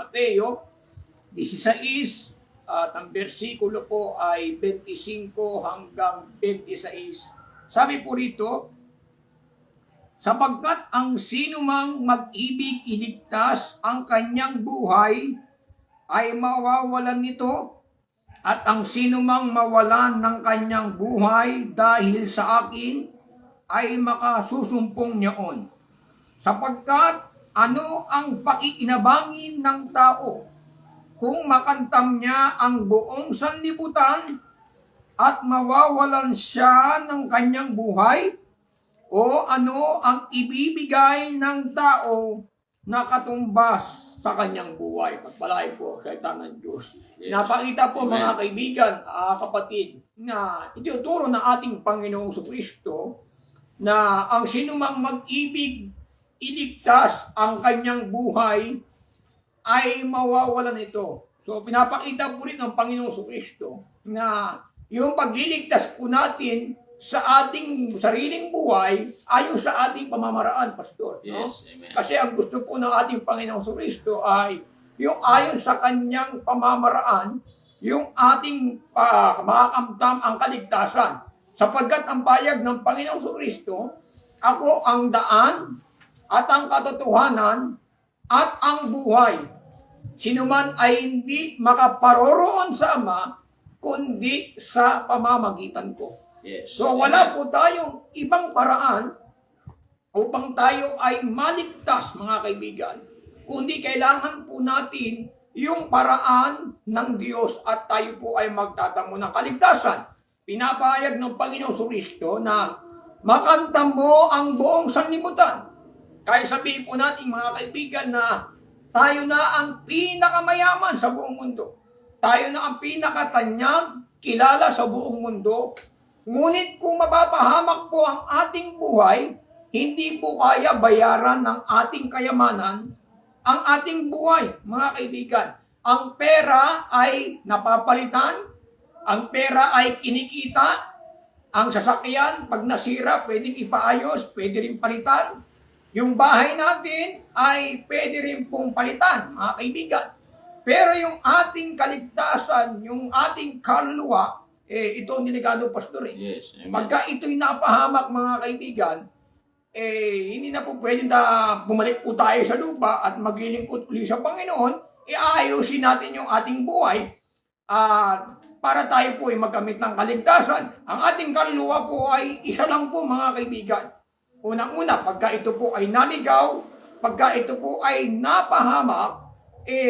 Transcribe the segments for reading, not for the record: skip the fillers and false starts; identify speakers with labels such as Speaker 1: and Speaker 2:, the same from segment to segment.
Speaker 1: Mateo 16 at ang bersikulo po ay 25 hanggang 26. Sabi po rito, sapagkat ang sinumang mag-ibig iligtas ang kanyang buhay ay mawawalan nito, at ang sinumang mawalan ng kanyang buhay dahil sa akin ay makasusumpong niyaon. Sapagkat ano ang pakikinabangin ng tao kung makantam niya ang buong sanlibutan at mawawalan siya ng kanyang buhay? O ano ang ibibigay ng tao na katumbas sa kanyang buhay? Pagpalain po sa ita ng Diyos.
Speaker 2: Yes.
Speaker 1: Napakita po
Speaker 2: Amen.
Speaker 1: mga kaibigan, kapatid, na ituturo ng ating Panginoong Kristo na ang sinumang mag-ibig iligtas ang kanyang buhay ay mawawalan ito. So pinapakita po rin ng Panginoong Kristo na yung pagliligtas po natin sa ating sariling buhay ayon sa ating pamamaraan, Pastor. No?
Speaker 2: Yes, amen.
Speaker 1: Kasi ang gusto po ng ating Panginoong Kristo ay yung ayon sa kanyang pamamaraan, yung ating makakamtam ang kaligtasan. Sapagkat ang payag ng Panginoong Kristo, ako ang daan at ang katotohanan at ang buhay. Sino man ay hindi makaparoroon sa Ama, kundi sa pamamagitan ko.
Speaker 2: Yes.
Speaker 1: So wala po tayong ibang paraan upang tayo ay maligtas, mga kaibigan, kundi kailangan po natin yung paraan ng Diyos at tayo po ay magtatamo ng kaligtasan. Pinapahayag ng Panginoong Kristo na makantam mo ang buong sanlibutan. Kaya sabihin po natin, mga kaibigan, na tayo na ang pinakamayaman sa buong mundo. Tayo na ang pinakatanyag, kilala sa buong mundo. Ngunit kung mapapahamak po ang ating buhay, hindi po kaya bayaran ng ating kayamanan ang ating buhay, mga kaibigan. Ang pera ay napapalitan, ang pera ay kinikita, ang sasakyan, pag nasira, pwedeng ipaayos, pwede rin palitan. Yung bahay natin ay pwede rin pong palitan, mga kaibigan. Pero yung ating kaligtasan, yung ating kaluluwa, ito ang delikado, Pastor.
Speaker 2: Yes, amen.
Speaker 1: Pagka ito'y napahamak, mga kaibigan, hindi na po pwede na bumalik po tayo sa lupa at maglilingkod uli sa Panginoon, aayusin natin yung ating buhay para tayo po ay magkamit ng kaligtasan. Ang ating kaluluwa po ay isa lang po, mga kaibigan. Unang-una, pagka ito po ay naligaw, pagka ito po ay napahamak,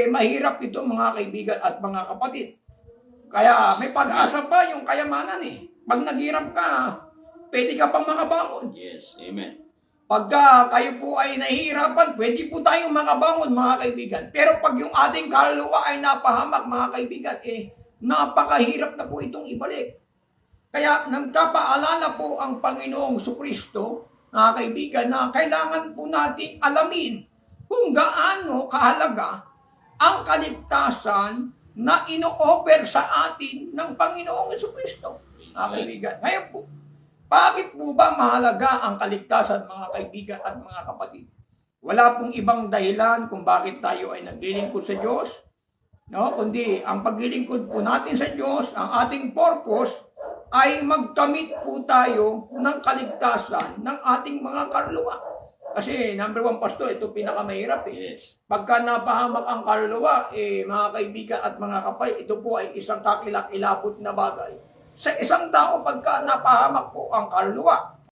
Speaker 1: mahirap ito, mga kaibigan at mga kapatid. Kaya may pag-asa pa yung kayamanan Pag naghirap ka, pwede ka pang makabangon.
Speaker 2: Yes, amen.
Speaker 1: Pagka kayo po ay nahihirapan, pwede po tayong makabangon, mga kaibigan. Pero pag yung ating kaluluwa ay napahamak, mga kaibigan, napakahirap na po itong ibalik. Kaya nagpapaalala po ang Panginoong Kristo, mga kaibigan, na kailangan po natin alamin kung gaano kahalaga ang kaligtasan na ino-offer sa atin ng Panginoong Kristo. Mga kaibigan, ngayon po, bakit po ba mahalaga ang kaligtasan, mga kaibigan at mga kapatid? Wala pong ibang dahilan kung bakit tayo ay naglilingkod sa Diyos, no? Kundi ang paglilingkod po natin sa Diyos, ang ating purpose ay magkamit po tayo ng kaligtasan ng ating mga kaluluwa. Kasi number one, Pastor, ito pinakamahirap
Speaker 2: Yes.
Speaker 1: Pagka napahamak ang kaluluwa, mga kaibigan at mga kapay, ito po ay isang kakilakilabot na bagay. Sa isang tao, pagka napahamak po ang kaluluwa,